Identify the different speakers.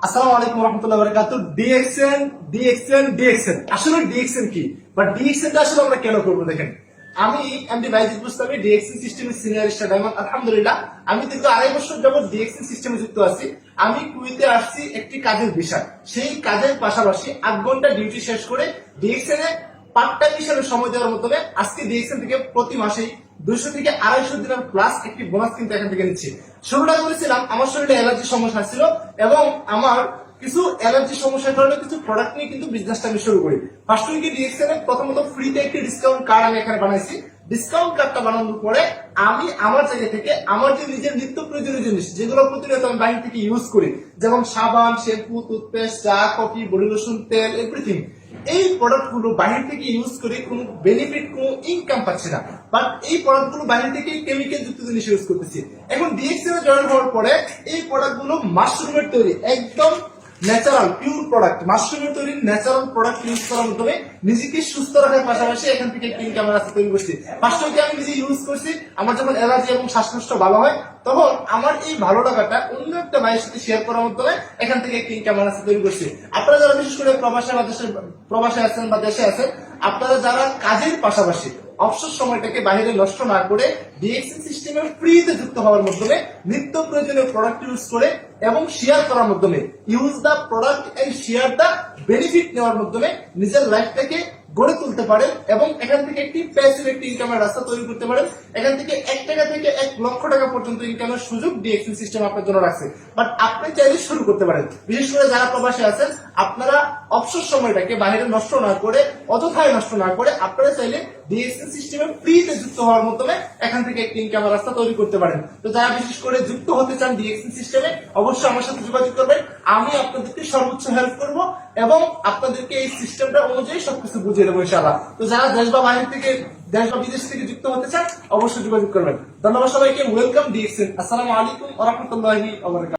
Speaker 1: আসসালামু আলাইকুম রহমতুল্লাহ বারাকাতুহু। ডিএক্সএন ডিএক্সএন ডিএক্সএন আসলে ডিএক্সএন কি বা ডিএক্সএনটা আসলে আমরা কেন করবো দেখেন। আমি এমডি বাইজিদ বুস্তামি ডিএক্সএন সিস্টেমের সিনিয়র স্টার ডায়মন্ড। আলহামদুলিল্লাহ আমি দীর্ঘ 2.5 বছর যাবত ডিএক্সএন সিস্টেমে যুক্ত আছি। আমি কুয়েতে আসছি একটি কাজের বিষয়, সেই কাজের পাশাপাশি 8 ঘন্টা ডিউটি শেষ করে ডিএক্সএন এ পার্ট টাইম হিসেবে সময় দেওয়ার মাধ্যমে আজকে ডিএক্সএন থেকে প্রতি মাসেই 200 থেকে 250 দিনের প্লাস একটি বোনাস কিন্তু এখান থেকে নিচ্ছি। শুরুটা করেছিলাম আমার শরীরে অ্যালার্জির সমস্যা ছিল এবং আমার কিছু অ্যালার্জি সমস্যার কারণে কিছু প্রোডাক্ট নিয়ে কিন্তু বিজনেসটা আমি শুরু করি। ফার্স্ট উইকে ডিএক্সএন এ প্রথমত ফ্রিতে একটি ডিসকাউন্ট কার্ড আমি এখানে বানাইছি। ডিসকাউন্ট কার্ডটা বানানোর পরে আমি আমার জায়গা থেকে আমার যে নিজের নিত্য প্রয়োজনীয় জিনিস যেগুলো প্রতিনিয়ত আমি বাইরে থেকে ইউজ করি, যেমন সাবান, শ্যাম্পু, টুথপেস্ট, চা, কফি, বডি লোশন, তেল, এভরিথিং, এই প্রোডাক্ট গুলো বাইরে থেকে ইউজ করে কোনো বেনিফিট, কোনো ইনকাম পাচ্ছি না, বাট এই প্রোডাক্ট গুলো বাইরে থেকে কেমিক্যাল যুক্ত জিনিস ইউজ করতেছি। এখন ডিএক্সএন এ জয়েন হওয়ার পরে এই প্রোডাক্ট গুলো মাশরুমের তৈরি, একদম ন্যাচারাল পিওর প্রোডাক্ট, মাশরুমের তৈরি ন্যাচারাল প্রোডাক্ট ইউজ করার মাধ্যমে নিজেকে সুস্থ রাখার পাশাপাশি এখান থেকে ইনকাম রাস্তা তৈরি করছি। ফার্স্ট উইকে আমি নিজে ইউজ করছি, আমার যখন অ্যালার্জি এবং শ্বাসকষ্ট ভালো হয় তখন আমার এই ভালো লাগাটা অন্য একটা ভাইয়ের সাথে শেয়ার করার মাধ্যমে এখান থেকে ইনকাম রাস্তা তৈরি করছি। আপনারা যারা বিশেষ করে প্রবাসে আছেন বা দেশে আছেন, আপনারা যারা কাজের পাশাপাশি অবসর সময়টাকে বাইরে নষ্ট না করে ডিএক্সএন সিস্টেমে ফ্রিতে যুক্ত হওয়ার মাধ্যমে নিত্য প্রয়োজনীয় প্রোডাক্ট ইউজ করে এবং শেয়ার করার মাধ্যমে use the product and share the benefit নেওয়ার মাধ্যমে নিজের লাইফটাকে গড়ে তুলতে পারেন এবং এখান থেকে একটি প্যাসিভ একটি ইনকামের রাস্তা তৈরি করতে পারেন। এখান থেকে 1 টাকা থেকে 1 লক্ষ টাকা পর্যন্ত ইনকামের সুযোগ ডিএক্সএন সিস্টেম আপনার জন্য রাখছে। বাট আপনি চাইলে শুরু করতে পারেন। বিশেষ করে যারা প্রবাসে আছেন, আপনারা অবসর সময়টাকে বাইরে নষ্ট না করে, অযথায় নষ্ট না করে, আপনারা চাইলে ডিএক্সএন সিস্টেমে ফ্রিতে যুক্ত হওয়ার মাধ্যমে এখান থেকে একটি ইনকামের রাস্তা তৈরি করতে পারেন। তো যারা বিশেষ করে যুক্ত হতে চান ডিএক্সএন সিস্টেমে, অবশ্যই আমার সাথে যোগাযোগ করবেন। আমি আপনাদেরকে সর্বোচ্চ হেল্প করব এবং আপনাদেরকে এই সিস্টেমটা অনুযায়ী সবকিছু বুঝিয়ে দেবো ইনশাআল্লাহ। তো যারা দেশ বা বাইরে থেকে, দেশ বা বিদেশ থেকে যুক্ত হতে চান, অবশ্যই যোগাযোগ করবেন। ধন্যবাদ সবাইকে। Welcome DXN. আসসালামু আলাইকুম ওয়া রাহমাতুল্লাহি ওয়া বারাকাতুহু।